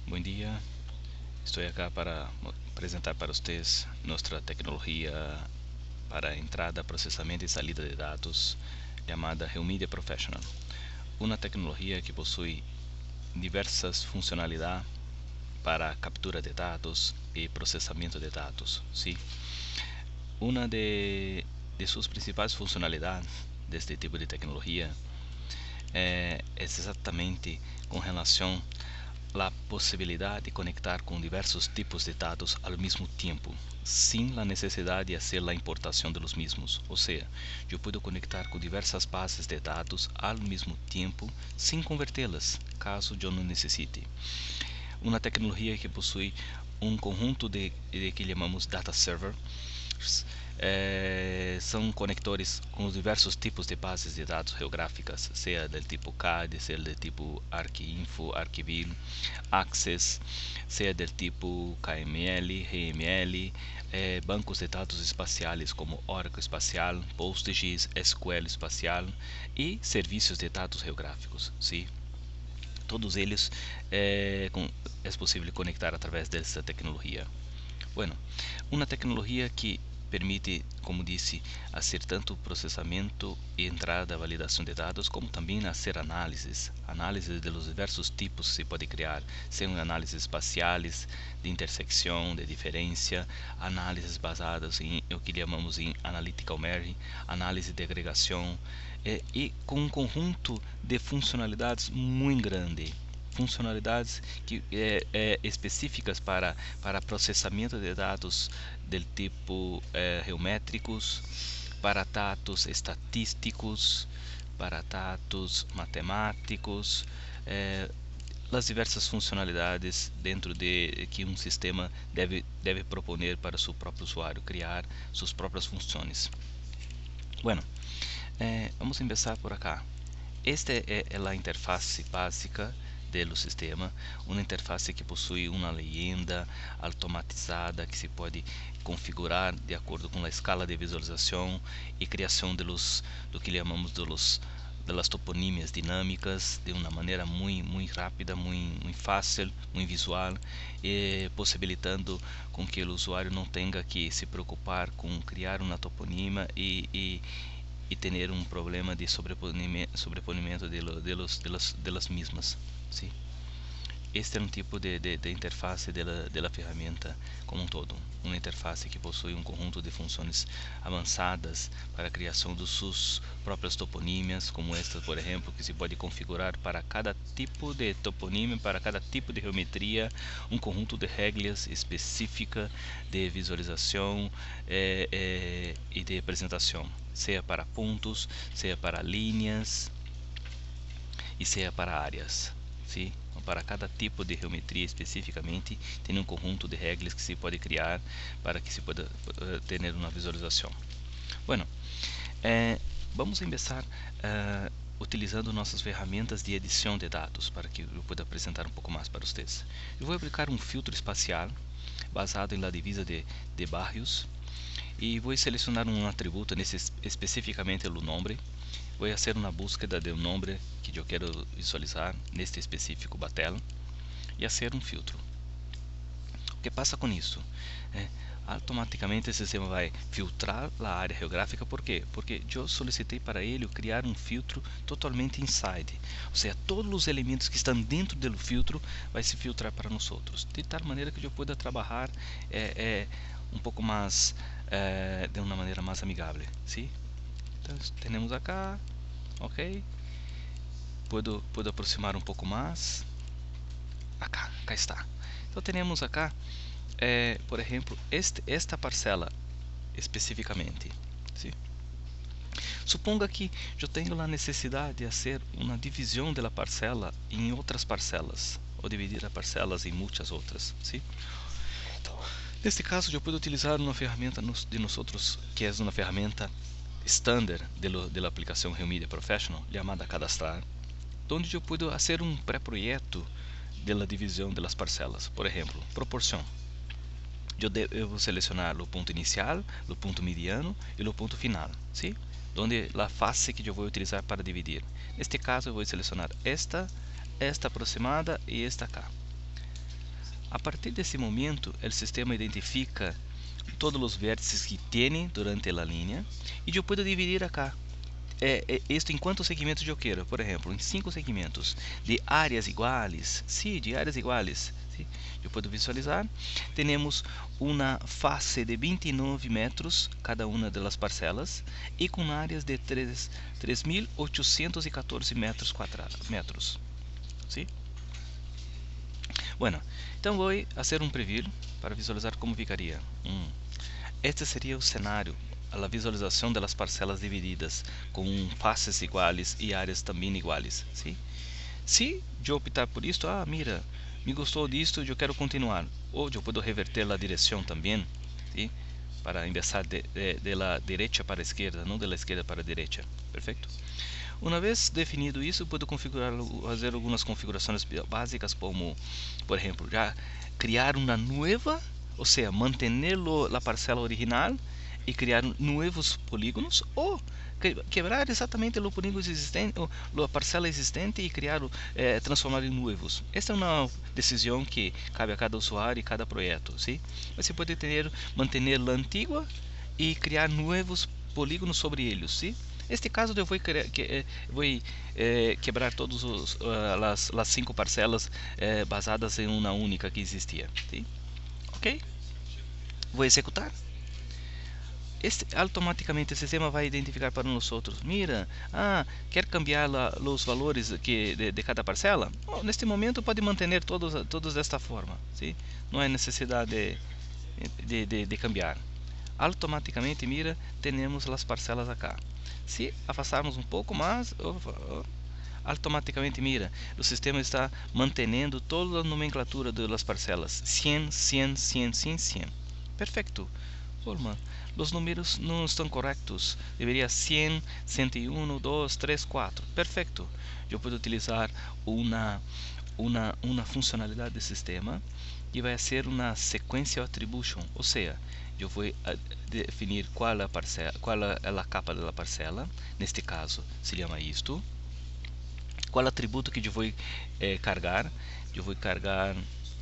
Bom dia, estou aqui para apresentar para vocês nossa tecnologia para entrada, processamento e saída de dados chamada Helmedia Professional. Uma tecnologia que possui diversas funcionalidades para captura de dados e processamento de dados. Sim? Uma de suas principais funcionalidades deste tipo de tecnologia é exatamente com relação a possibilidade de conectar com diversos tipos de dados ao mesmo tempo, sem a necessidade de fazer a importação dos mesmos. Ou seja, eu posso conectar com diversas bases de dados ao mesmo tempo, sem convertê-las, caso eu não necessite. Uma tecnologia que possui um conjunto de que chamamos data server. São conectores com os diversos tipos de bases de dados geográficas, seja do tipo CAD, seja do tipo ArcInfo, ArcViz, Access, seja do tipo KML, RML, bancos de dados espaciais como Oracle Espacial, PostGIS, SQL Espacial e serviços de dados geográficos. Sim? Todos eles é possível conectar através dessa tecnologia. Bueno, uma tecnologia que permite, como disse, fazer tanto processamento e entrada, validação de dados, como também fazer análises dos diversos tipos que se pode criar, sejam análises espaciais, de intersecção, de diferença, análises basadas em o que chamamos em analytical merging, análise de agregação, e com um conjunto de funcionalidades muito grande. Funcionalidades que específicas para processamento de dados do tipo geométricos, para dados estatísticos, para dados matemáticos, as diversas funcionalidades dentro de que um sistema deve proponer para seu próprio usuário, criar suas próprias funções. Bueno, vamos começar por acá. Esta é a interface básica do sistema, uma interface que possui uma legenda automatizada que se pode configurar de acordo com a escala de visualização e criação do que chamamos das toponímias dinâmicas de uma maneira muito rápida, muito fácil, muito visual, possibilitando com que o usuário não tenha que se preocupar com criar uma toponímia e ter um problema de sobreponimento de las mismas. ¿Sí? Este é um tipo de interface da ferramenta como um todo, uma interface que possui um conjunto de funções avançadas para a criação de suas próprias toponímias, como esta, por exemplo, que se pode configurar para cada tipo de toponímia, para cada tipo de geometria, um conjunto de regras específica de visualização e de apresentação, seja para pontos, seja para linhas e seja para áreas. Sim? Para cada tipo de geometria especificamente, tem um conjunto de regras que se pode criar para que se possa ter uma visualização. Bueno, vamos começar utilizando nossas ferramentas de edição de dados para que eu possa apresentar um pouco mais para vocês. Eu vou aplicar um filtro espacial basado na divisa de bairros e vou selecionar um atributo, especificamente o nome. Vou fazer uma búsqueda de um nome que eu quero visualizar neste específico batel e fazer um filtro. O que passa com isso? Automaticamente o sistema vai filtrar a área geográfica. Por quê? Porque eu solicitei para ele criar um filtro totalmente inside, ou seja, todos os elementos que estão dentro do filtro vai se filtrar para nós outros, de tal maneira que eu possa trabalhar um pouco mais de uma maneira mais amigável. ¿Sí? Então, temos acá, ok, puedo aproximar um pouco mais, cá está. Então temos acá, por exemplo, esta parcela especificamente. ¿Sí? Suponga que eu tenho a necessidade de fazer uma divisão da parcela em outras parcelas, ou dividir as parcelas em muitas outras. ¿Sí? Então, neste caso, eu posso utilizar uma ferramenta de nós outros, que é uma ferramenta standard da aplicação Helmedia Professional, chamada Cadastrar, onde eu posso fazer um pré-projeto da divisão das parcelas. Por exemplo, proporção. Eu vou selecionar o ponto inicial, o ponto mediano e o ponto final, ¿sí? Onde a face que eu vou utilizar para dividir. Neste caso, eu vou selecionar esta aproximada e esta cá. A partir desse momento, o sistema identifica todos os vértices que tem durante a linha e eu posso dividir acá. Isto em quantos segmentos eu quero, por exemplo, em 5 segmentos de áreas iguais. Sim, de áreas iguais. ¿Sí? Eu posso visualizar. Temos uma face de 29 metros cada uma das parcelas e com áreas de 3.814 metros quadrados. ¿Sí? Bueno, então vou fazer um preview para visualizar como ficaria. Este seria o cenário, a visualização das parcelas divididas com faces iguais e áreas também iguais. ¿Sí? Se eu optar por isto, mira, me gostou disto, eu quero continuar. Ou eu posso reverter a direção também, ¿sí? Para empezar de la derecha para a esquerda, não de la esquerda para a direita. Perfeito? Uma vez definido isso, posso fazer algumas configurações básicas, como, por exemplo, já criar uma nova, ou seja, manter a parcela original e criar novos polígonos, ou quebrar exatamente o polígono existente, a parcela existente e criar, transformar em novos. Esta é uma decisão que cabe a cada usuário e cada projeto, ¿sí? Você pode manter a antiga e criar novos polígonos sobre eles, ¿sí? Neste caso eu vou quebrar todas as 5 parcelas basadas em uma única que existia, ¿sí? Ok? Vou executar. Automaticamente o sistema vai identificar para nós outros. Mira, quer cambiar os valores de cada parcela? Neste momento pode manter todos desta forma, ¿sí? Não há necessidade de cambiar. Automaticamente, mira, temos as parcelas acá. Se afastarmos um pouco mais, automaticamente, mira, o sistema está mantendo toda a nomenclatura das parcelas. 100, 100, 100, 100, 100. Perfeito. Forma. Os números não estão corretos. Deveria 100, 101, 2, 3, 4. Perfeito. Eu posso utilizar uma funcionalidade do sistema que vai ser uma sequência attribution, ou seja, eu vou definir qual é a capa da parcela. Neste caso, se chama isto. Qual atributo que eu vou carregar? Eu vou carregar,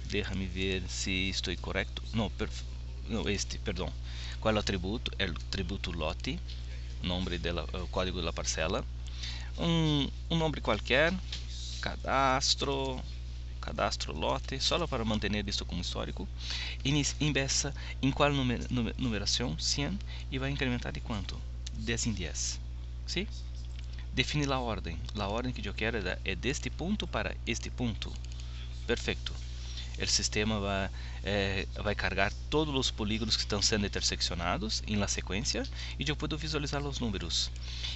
deixa-me ver se estou correto. Perdão. Qual é o atributo? É o atributo lote, nome o código da parcela. Um nome qualquer, cadastro lote, só para manter isso como histórico. Empieza em qual numeração? 100, e vai incrementar de quanto? 10 em 10. ¿Sí? Define a ordem. A ordem que eu quero é deste ponto para este ponto. Perfeito. O sistema vai carregar todos os polígonos que estão sendo interseccionados em la sequência e eu posso visualizar os números.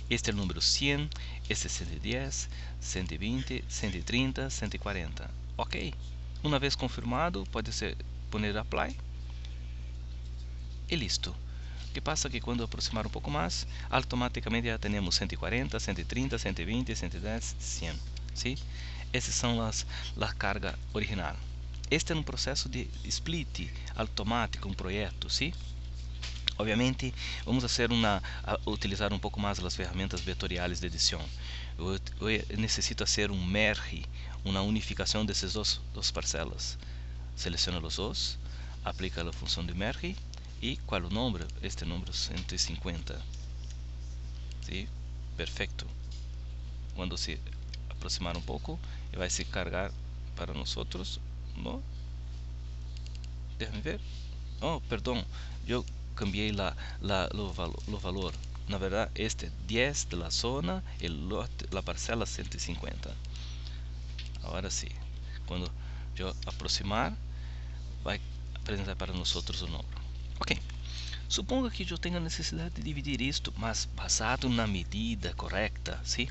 Este é o número 100, este é 110, 120, 130, 140. Ok? Uma vez confirmado, pode-se poner apply e listo. O que passa é que quando aproximar um pouco mais, automaticamente já temos 140, 130, 120, 110, 100. ¿Sí? Essas são a carga original. Este é um processo de split automático, um projeto, ¿sí? Obviamente, vamos utilizar um pouco mais as ferramentas vetoriais de edição. Eu necessito fazer um merge, uma unificação dessas duas parcelas. Seleciona os dois, aplica a função de merge e qual o número? Este número 150. ¿Sí? Perfeito. Quando se aproximar um pouco, vai se carregar para nós outros. No. Deixa-me ver. Perdão, eu cambiei o valor. Na verdade, este é 10 da zona e a parcela 150. Agora sim, quando eu aproximar, vai apresentar para nós outros o número. Ok. Suponga que eu tenha necessidade de dividir isto, mas basado na medida correta, sim?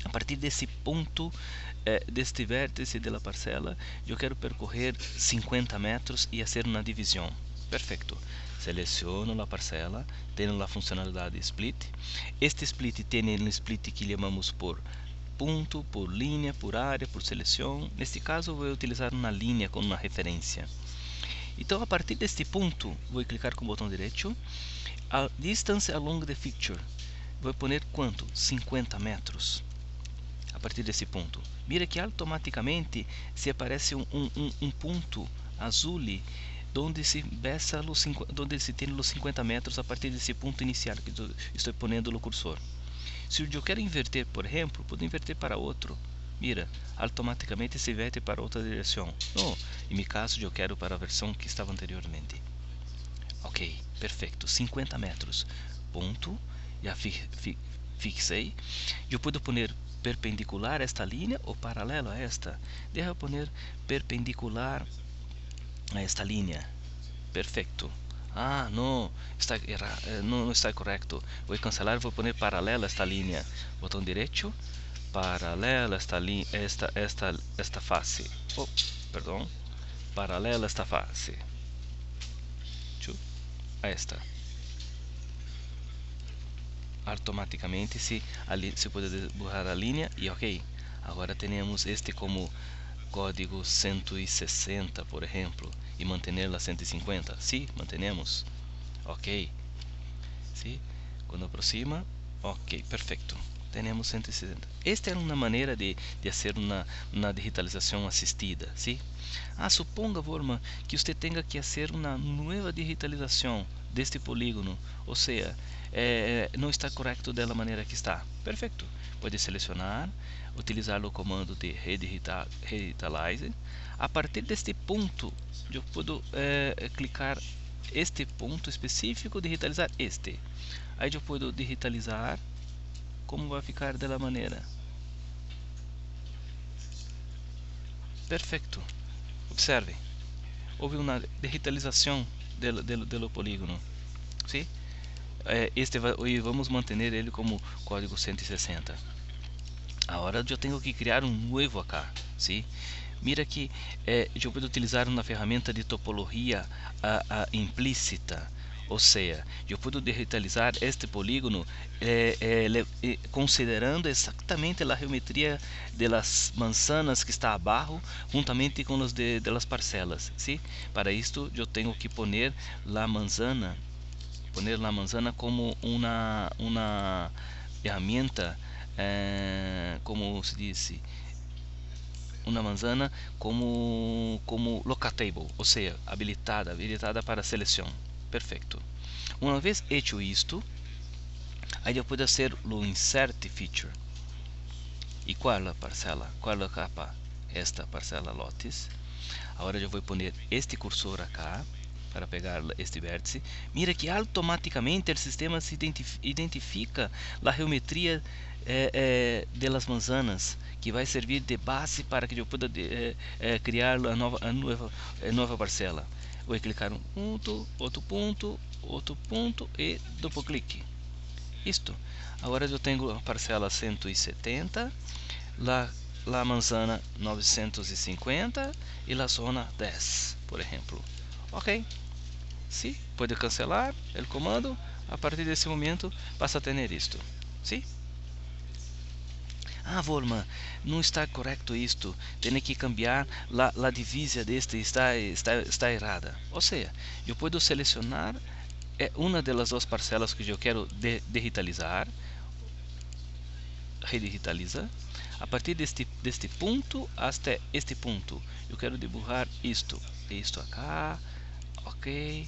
A partir desse ponto, deste vértice da parcela, eu quero percorrer 50 metros e fazer uma divisão. Perfeito. Seleciono a parcela, tenho a funcionalidade split. Este split tem um split que chamamos por ponto, por linha, por área, por seleção. Neste caso, vou utilizar uma linha com uma referência. Então, a partir deste ponto, vou clicar com o botão direito. A distance along the feature. Vou pôr quanto? 50 metros. A partir desse ponto. Mira que automaticamente se aparece um ponto azul, donde se tem os 50 metros a partir desse ponto inicial que estou ponendo o cursor. Se eu quero inverter, por exemplo, posso inverter para outro. Mira, automaticamente se inverte para outra direção. No, em meu caso, eu quero para a versão que estava anteriormente. Ok, perfeito. 50 metros. Ponto. Já fixei. Eu posso pôr perpendicular a esta linha ou paralelo a esta. Deixa eu pôr perpendicular a esta linha. Perfeito. Ah, não está errado, não está correto. Vou cancelar, vou pôr paralela a esta linha. Botão direito, paralela esta face. Oh, perdão. Paralela esta face. A esta. Automaticamente se pode borrar a linha e ok. Agora temos este como código 160, por exemplo, e manter a 150. Sim, mantemos. Ok. Sim. Quando aproxima, ok, perfeito. Temos 160. Esta é uma maneira de fazer uma digitalização assistida, sim? Suponga, Vorma, que você tenha que fazer uma nova digitalização deste polígono, ou seja, não está correto da maneira que está. Perfeito. Pode selecionar, utilizar o comando de Redigitalize. A partir deste ponto, eu posso clicar este ponto específico, digitalizar este. Aí eu posso digitalizar como vai ficar da maneira. Perfeito. Observe. Houve uma digitalização do polígono. Sim? E vamos manter ele como código 160. Agora eu tenho que criar um novo acá. Sim? Mira que eu posso utilizar uma ferramenta de topologia implícita. Ou seja, eu posso digitalizar este polígono considerando exatamente a geometria das manzanas que está abaixo, juntamente com os das parcelas. ¿Sí? Para isto, eu tenho que poner a manzana como uma ferramenta, como se diz, uma manzana como locatable, ou seja, habilitada para seleção. Perfeito. Uma vez hecho isto, aí eu posso fazer o insert feature. E qual a parcela? Qual a capa? Esta parcela lotes. Agora eu vou pôr este cursor acá para pegar este vértice. Mira que automaticamente o sistema se identifica a geometria de las manzanas, que vai servir de base para que eu possa criar a nova parcela. Vou clicar um ponto, outro ponto e duplo clique. Isto. Agora eu tenho a parcela 170, a manzana 950 e a zona 10, por exemplo. Ok. Sim, pode cancelar o comando. A partir desse momento passa a ter isto. Sim? Vorma, não está correto isto. Tem que cambiar a divisa deste, está errada. Ou seja, eu posso selecionar uma das duas parcelas que eu quero digitalizar. Redigitaliza. A partir deste ponto até este ponto, eu quero dibujar isto acá. Ok.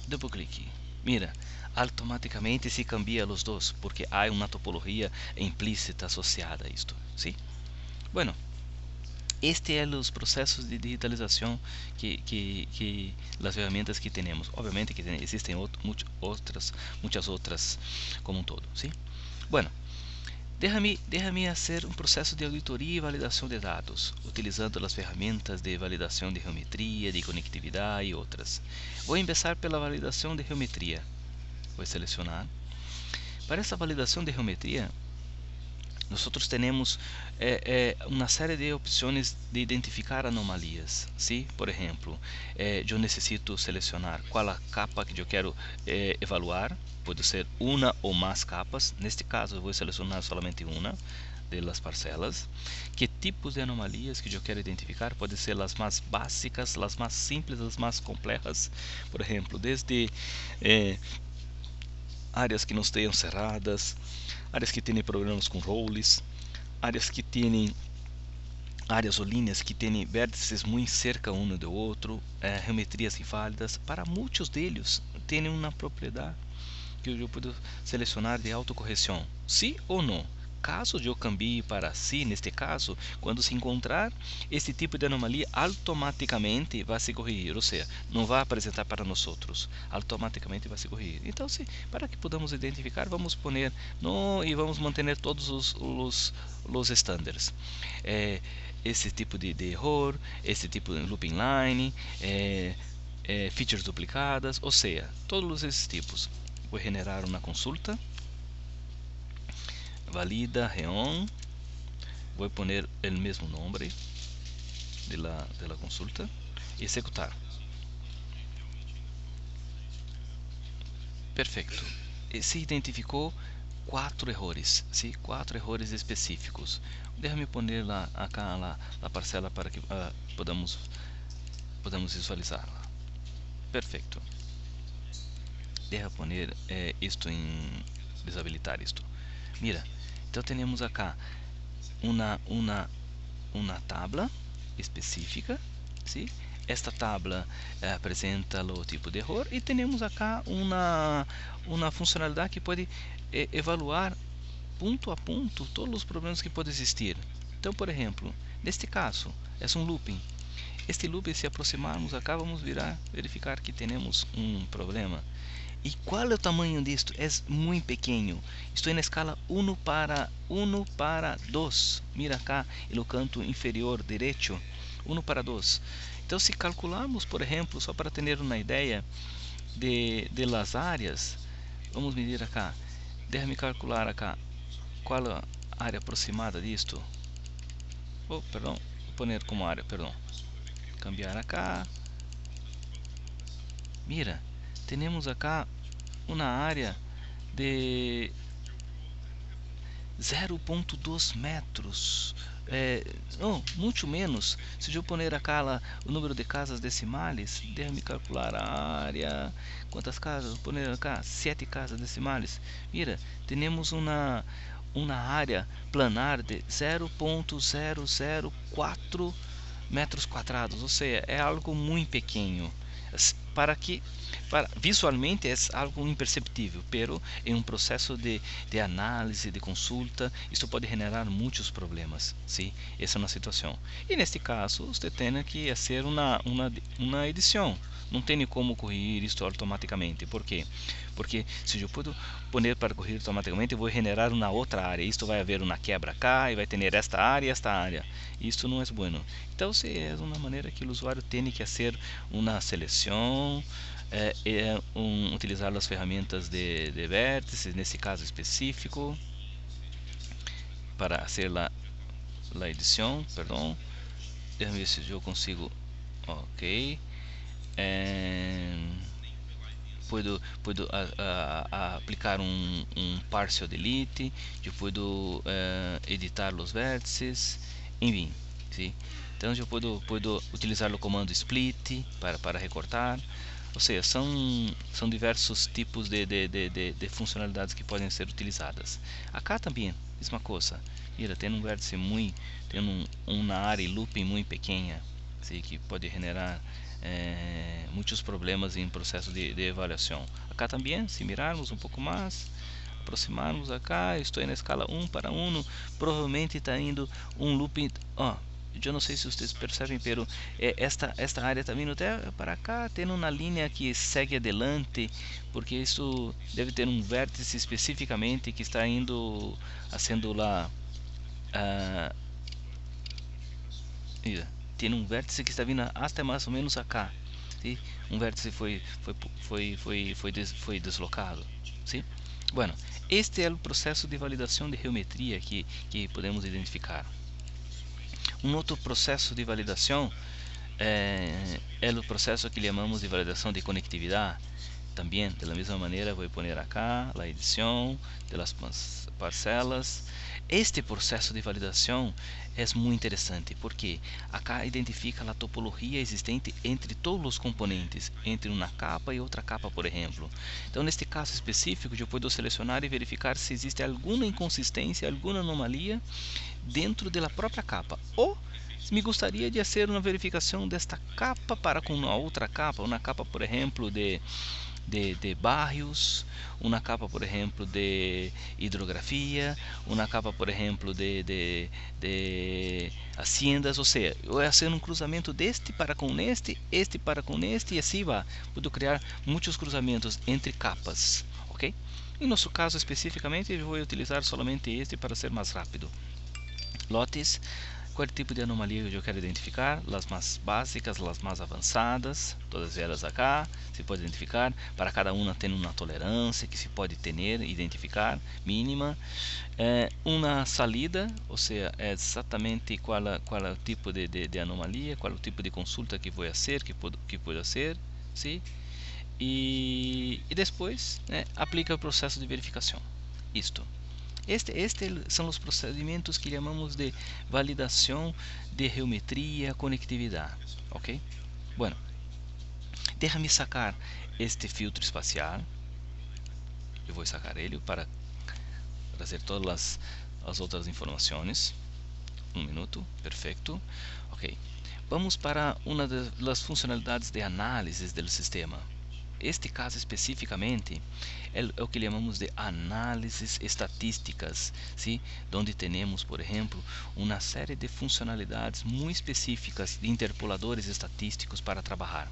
Duplo clique. Mira, automaticamente se cambia os dois, porque há uma topologia implícita associada a isto. ¿Sí? Bueno, este é os processos de digitalização que as ferramentas que temos. Obviamente que existem muitas outras como todo. ¿Sí? Bueno, déjame hacer um processo de auditoria e validação de dados, utilizando as ferramentas de validação de geometria, de conectividade e outras. Vou começar pela validação de geometria. Vou selecionar. Para essa validação de geometria, nós temos uma série de opções de identificar anomalias. ¿Sí? Por exemplo, eu necessito selecionar qual a capa que eu quero evaluar. Pode ser uma ou mais capas. Neste caso, eu vou selecionar somente uma das parcelas. Que tipos de anomalias que eu quero identificar? Podem ser as mais básicas, as mais simples, as mais complexas. Por exemplo, desde áreas que não estejam cerradas, áreas que têm problemas com roles, áreas que têm áreas ou linhas que têm vértices muito cerca um do outro, geometrias inválidas. Para muitos deles, têm uma propriedade que eu posso selecionar de autocorreção, sim ou não. Caso eu cambie para sim, neste caso, quando se encontrar este tipo de anomalia, automaticamente vai se corrigir, ou seja, não vai apresentar para nós outros, automaticamente vai se corrigir. Então, para que podamos identificar, vamos pôr no e vamos manter todos os estándares. Esse tipo de erro, esse tipo de looping line, features duplicadas, ou seja, todos esses tipos. Vou generar uma consulta, valida reon, vou pôr o mesmo nome de la consulta e executar. Perfeito. E se identificou 4 erros, sim, 4 erros específicos. Deixa-me pôr acá a parcela para que podamos visualizá-la. Perfeito. Deixa pôr isto em desabilitar isto. Mira, então temos acá uma tabla específica, sim? Esta tabla apresenta o tipo de erro e temos acá uma funcionalidade que pode evaluar ponto a ponto todos os problemas que podem existir. Então, por exemplo, neste caso, é um looping. Este looping, se aproximarmos acá, vamos verificar que temos um problema. E qual é o tamanho disto? É muito pequeno. Estou na escala 1 para 2. Mira cá, no canto inferior direito. 1 para 2. Então, se calcularmos, por exemplo, só para ter uma ideia de las áreas, vamos medir acá. Deixa-me calcular acá qual a área aproximada disto. Perdão, vou poner como área, perdão. Cambiar acá. Mira, temos acá uma área de 0,2 metros. Não, muito menos. Se eu pôr acá o número de casas decimais, deixa-me calcular a área. Quantas casas? Vou pôr acá 7 casas decimais. Mira, temos uma área planar de 0,004 metros quadrados, ou seja, é algo muito pequeno. Visualmente é algo imperceptível, pero em um processo de análise, de consulta, isto pode generar muitos problemas, sim? Essa é uma situação. E neste caso, você tem que fazer uma edição. Não tem como corrigir isto automaticamente. Por quê? Porque se eu puder pôr para corrigir automaticamente, eu vou generar uma outra área. Isto vai haver uma quebra cá e vai ter esta área e esta área. Isto não é bueno. Então, é uma maneira que o usuário tem que fazer uma seleção, utilizar as ferramentas de vértices, nesse caso específico, para fazer a edição, perdão. Deixa eu ver se eu consigo. Ok. Puedo aplicar um partial delete, eu puedo editar os vértices, enfim, sim? Então eu puedo utilizar o comando split para recortar, ou seja, são diversos tipos de funcionalidades que podem ser utilizadas. Acá também, mesma coisa. Mira, tem um vértice tem uma área looping muito pequena, sim, que pode generar muitos problemas em processo de avaliação. Acá também, se mirarmos um pouco mais, aproximarmos acá, estou na escala 1 para 1, provavelmente está indo um looping. Eu não sei se vocês percebem, pero esta área está vindo até para cá, tendo uma linha que segue adelante, porque isso deve ter um vértice especificamente que está indo, sendo lá. Tem um vértice que está vindo até mais ou menos acá. Sim? Um vértice foi deslocado. Sim? Bueno, este é o processo de validação de geometria que podemos identificar. Um outro processo de validação é o processo que chamamos de validação de conectividade. Também, da mesma maneira, vou pôr acá a edição das parcelas. Este processo de validação é muito interessante, porque acá identifica a topologia existente entre todos os componentes, entre uma capa e outra capa, por exemplo. Então, neste caso específico, eu posso selecionar e verificar se existe alguma inconsistência, alguma anomalia dentro da própria capa. Ou me gostaria de fazer uma verificação desta capa para com uma outra capa, uma capa, por exemplo, de barrios, uma capa, por exemplo, de hidrografia, uma capa, por exemplo, de haciendas, ou seja, eu vou fazer um cruzamento deste para com este para com este, e assim vai. Posso criar muitos cruzamentos entre capas, ok? Em nosso caso especificamente, eu vou utilizar somente este para ser mais rápido. Lotes. Qual tipo de anomalia eu quero identificar? As mais básicas, as mais avançadas, todas elas acá, se pode identificar. Para cada uma tem uma tolerância que se pode ter, identificar, mínima. Uma salida, ou seja, é exatamente qual é o tipo de anomalia, qual é o tipo de consulta que vou fazer, que pode ser, sim? E depois, aplica o processo de verificação. Isto. Estes são os procedimentos que chamamos de validação de geometria, conectividade, ok? Bueno, deixa-me sacar este filtro espacial. Eu vou sacar ele para trazer todas as outras informações. Um minuto, perfeito. Ok, vamos para uma das funcionalidades de análise do sistema. Este caso especificamente é o que chamamos de análises estatísticas, ¿sí? Onde temos, por exemplo, uma série de funcionalidades muito específicas de interpoladores estatísticos para trabalhar.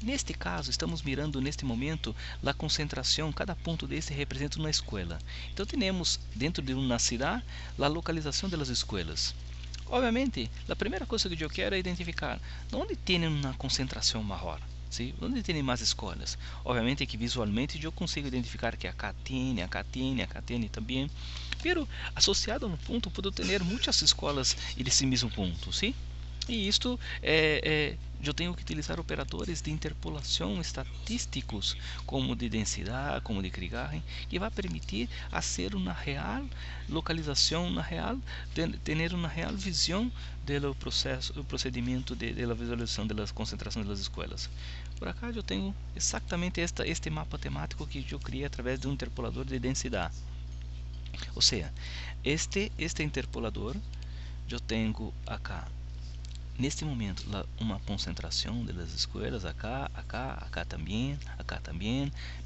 Neste caso, estamos mirando neste momento a concentração, cada ponto desse representa uma escola. Então, temos dentro de uma cidade a localização das escolas. Obviamente, a primeira coisa que eu quero é identificar onde tem uma concentração maior. ¿Sí? Onde tem mais escolas? Obviamente que visualmente eu consigo identificar que acá tem também, pero associado no ponto posso ter muitas escolas nesse mesmo ponto, ¿sí? E isto eu tenho que utilizar operadores de interpolação estatísticos, como de densidade, como de Krigaren, que vai permitir fazer uma real localização, ter uma real visão do procedimento de visualização das concentrações das escolas. Por acá eu tenho exatamente este mapa temático que eu criei através de um interpolador de densidade. Ou seja, este interpolador eu tenho acá neste momento uma concentração das escolas acá também.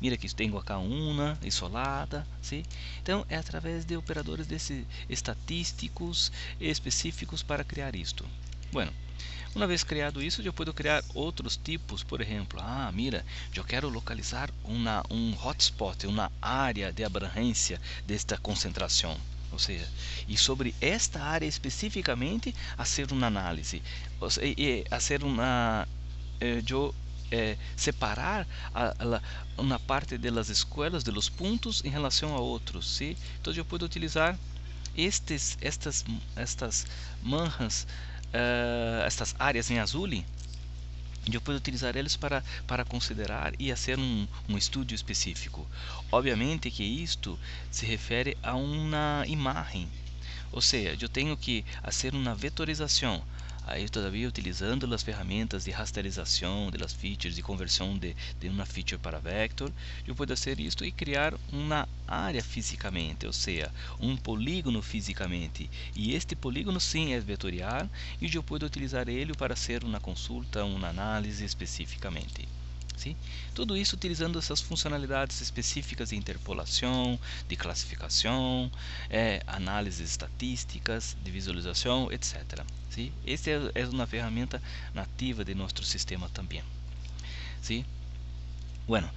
Mira que tenho acá uma isolada, ¿sí? Então é através de operadores estatísticos específicos para criar isto. Bueno, uma vez criado isso, eu posso criar outros tipos. Por exemplo, mira, eu quero localizar um hotspot, uma área de abrangência desta concentração. Ou seja, e sobre esta área especificamente, fazer uma análise, fazer separar uma parte das escolas, dos pontos em relação a outros, ¿sí? Então eu posso utilizar estas manchas, estas áreas em azul. Eu posso utilizar eles para considerar e fazer um estudo específico. Obviamente que isto se refere a uma imagem, ou seja, eu tenho que fazer uma vetorização. Aí, todavia, utilizando as ferramentas de rasterização das features, de conversão de uma feature para vector, eu posso fazer isto e criar uma área fisicamente, ou seja, um polígono fisicamente. E este polígono sim é vetorial e eu posso utilizar ele para fazer uma consulta, uma análise especificamente. Sim? Tudo isso utilizando essas funcionalidades específicas de interpolação, de classificação, análises estatísticas, de visualização, etc. Sim? Esta é uma ferramenta nativa de nosso sistema também. Sim? Bueno,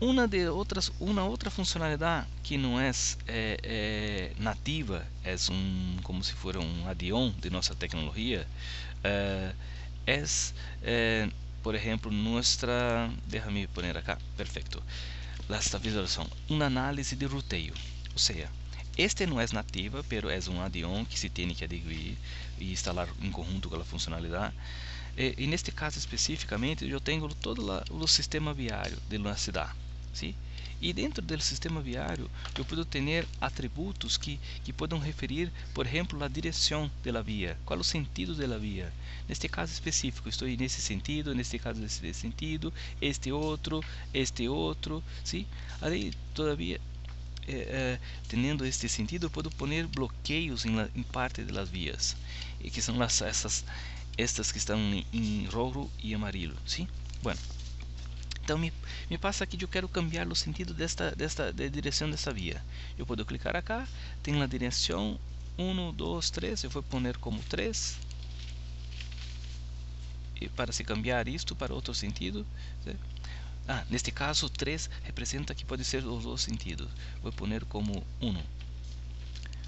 uma outra funcionalidade que não é nativa, como se fosse um add-on de nossa tecnologia, por exemplo, déjame poner acá, perfeito, esta visualização, uma análise de roteio, ou seja, este não é nativa, pero é um add-on que se tem que adquirir e instalar em conjunto com a funcionalidade. E neste caso especificamente, eu tenho todo o sistema viário de uma cidade, sim? E dentro do sistema viário, eu posso ter atributos que podem referir, por exemplo, a direção da via, qual o sentido da via. Neste caso específico, estou nesse sentido, neste caso nesse sentido, este outro, sim? Aí, todavia, teniendo este sentido, puedo poner bloqueios em parte das vias, e que são estas que estão em rojo e amarelo, sim? Bueno, então me passa aqui que eu quero cambiar o sentido da direção dessa via. Eu posso clicar aqui, tem a direção 1, 2, 3, eu vou poner como 3, e para se cambiar isto para outro sentido, neste caso 3 representa que pode ser os dois sentidos. Vou poner como 1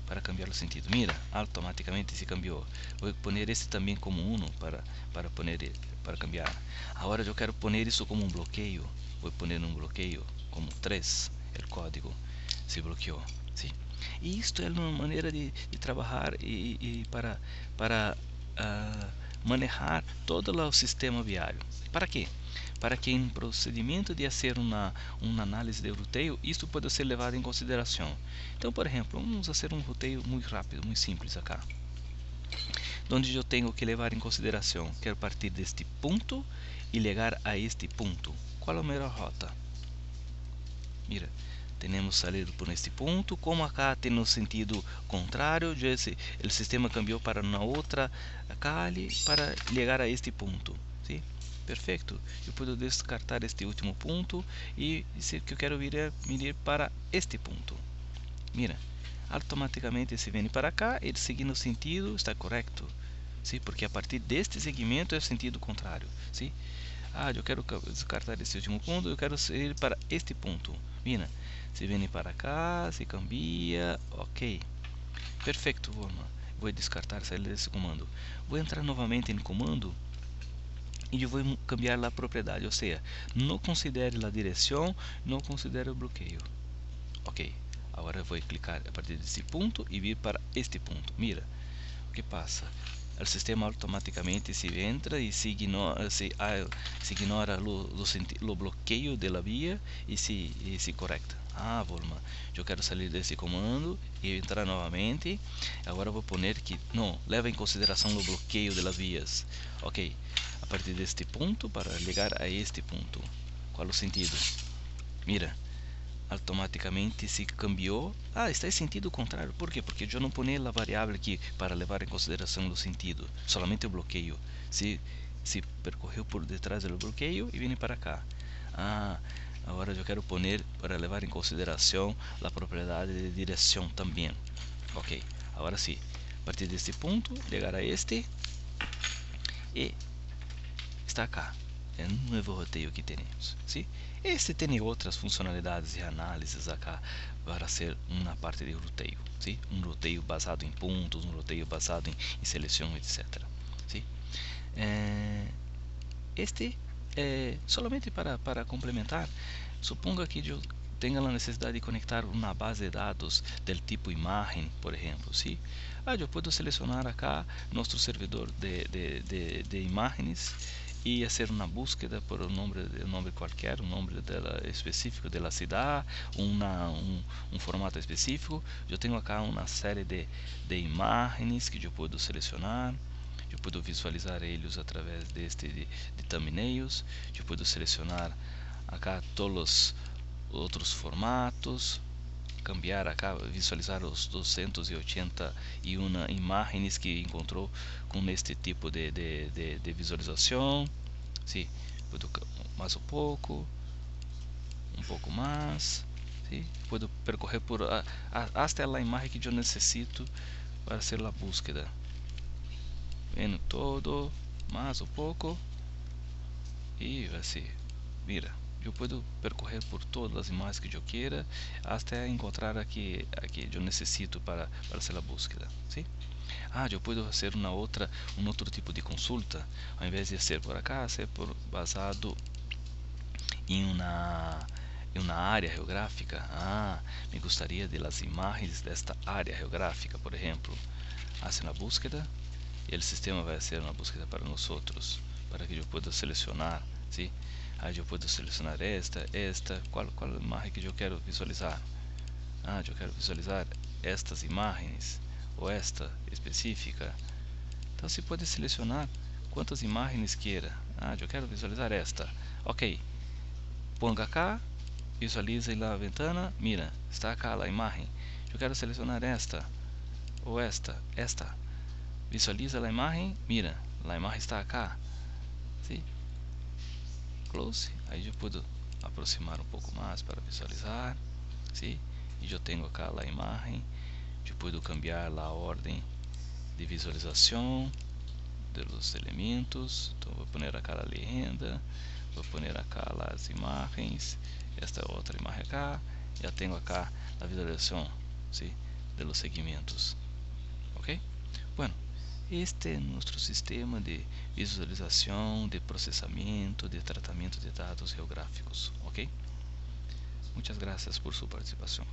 para cambiar o sentido. Mira, automaticamente se cambiou. Vou poner este também como 1 para cambiar. Agora eu quero poner isso como um bloqueio. Vou poner um bloqueio como 3. O código se bloqueou. Sim? E isto é uma maneira de trabalhar e para manejar todo o sistema viário. Para quê? Para que em procedimento de fazer uma análise de roteio, isto pode ser levado em consideração. Então, por exemplo, vamos fazer um roteio muito rápido, muito simples acá. Onde eu tenho que levar em consideração, quero partir deste ponto e chegar a este ponto. Qual é a melhor rota? Mira, temos saído por este ponto, como acá tem no sentido contrário, o sistema cambiou para uma outra calle para chegar a este ponto. ¿Sí? Perfeito. Eu posso descartar este último ponto e dizer que eu quero vir para este ponto. Mira, automaticamente se vem para cá, ele seguindo o sentido está correto. ¿Sí? Porque a partir deste segmento é o sentido contrário. ¿Sí? Eu quero descartar esse último ponto, eu quero ir para este ponto. Mira, se vem para cá, se cambia, ok. Perfeito, vou descartar, sair desse comando. Vou entrar novamente em comando e eu vou cambiar a propriedade, ou seja, não considere a direção, não considere o bloqueio. Ok, agora eu vou clicar a partir desse ponto e vir para este ponto. Mira, o que passa? O sistema automaticamente se entra e se ignora o bloqueio da via e se correcta. Volma, eu quero sair desse comando e entrar novamente. Agora vou poner que não leva em consideração o bloqueio das vias. Ok, a partir deste ponto para ligar a este ponto. Qual o sentido? Mira, automaticamente se cambiou. Está em sentido contrário. Por quê? Porque eu não ponei a variável aqui para levar em consideração o sentido, somente o bloqueio. Se percorreu por detrás do bloqueio e vem para cá. Agora eu quero poner para levar em consideração a propriedade de direção também. Ok, agora sim, a partir deste ponto, chegar a este e está cá. É um novo roteio que temos. ¿Sí? Este tem outras funcionalidades e análises acá para ser uma parte de roteio. ¿Sí? Um roteio basado em pontos, um roteio basado em seleção, etc. ¿Sí? Solamente para complementar, suponga que eu tenha a necessidade de conectar uma base de dados do tipo imagem, por exemplo. ¿Sí? Eu posso selecionar acá nosso servidor de imagens e fazer uma búsqueda por um nome qualquer, um nome específico da cidade, um formato específico. Eu tenho acá uma série de imagens que eu posso selecionar. Eu posso visualizar eles através de thumbnails. Eu posso selecionar acá todos os outros formatos, cambiar acá, visualizar os 281 imagens que encontrou com este tipo de visualização. Sim, mais um pouco mais. Sim, posso percorrer por até a imagem que eu necessito para fazer a búsqueda. Vendo todo, mais um pouco e assim, mira. Eu posso percorrer por todas as imagens que eu queira até encontrar aqui eu necessito para fazer a búsqueda. ¿Sí? Eu posso fazer um outro tipo de consulta, ao invés de ser por acá, ser basado em uma área geográfica. Me gostaria de las imagens desta área geográfica, por exemplo. Hace a búsqueda e o sistema vai fazer uma búsqueda para nós outros, para que eu possa selecionar. ¿Sí? Eu posso selecionar esta, qual imagem que eu quero visualizar. Eu quero visualizar estas imagens ou esta específica. Então você pode selecionar quantas imagens queira. Eu quero visualizar esta. Ok, ponga cá visualiza la ventana, mira, está acá la imagen. Yo quiero seleccionar esta o esta. Visualiza la imagen, mira, la imagen está acá, ¿sí? Close, aí eu puedo aproximar um pouco mais para visualizar, ¿sí? E eu tenho acá a imagem. Eu puedo cambiar a ordem de visualização dos elementos. Então vou pôr acá a legenda, vou pôr acá as imagens, esta outra imagem acá. Já tenho acá a visualização, ¿sí? De los segmentos, ok? Bueno, este é nosso sistema de visualização, de processamento, de tratamento de dados geográficos, ok? Muchas gracias por su participación.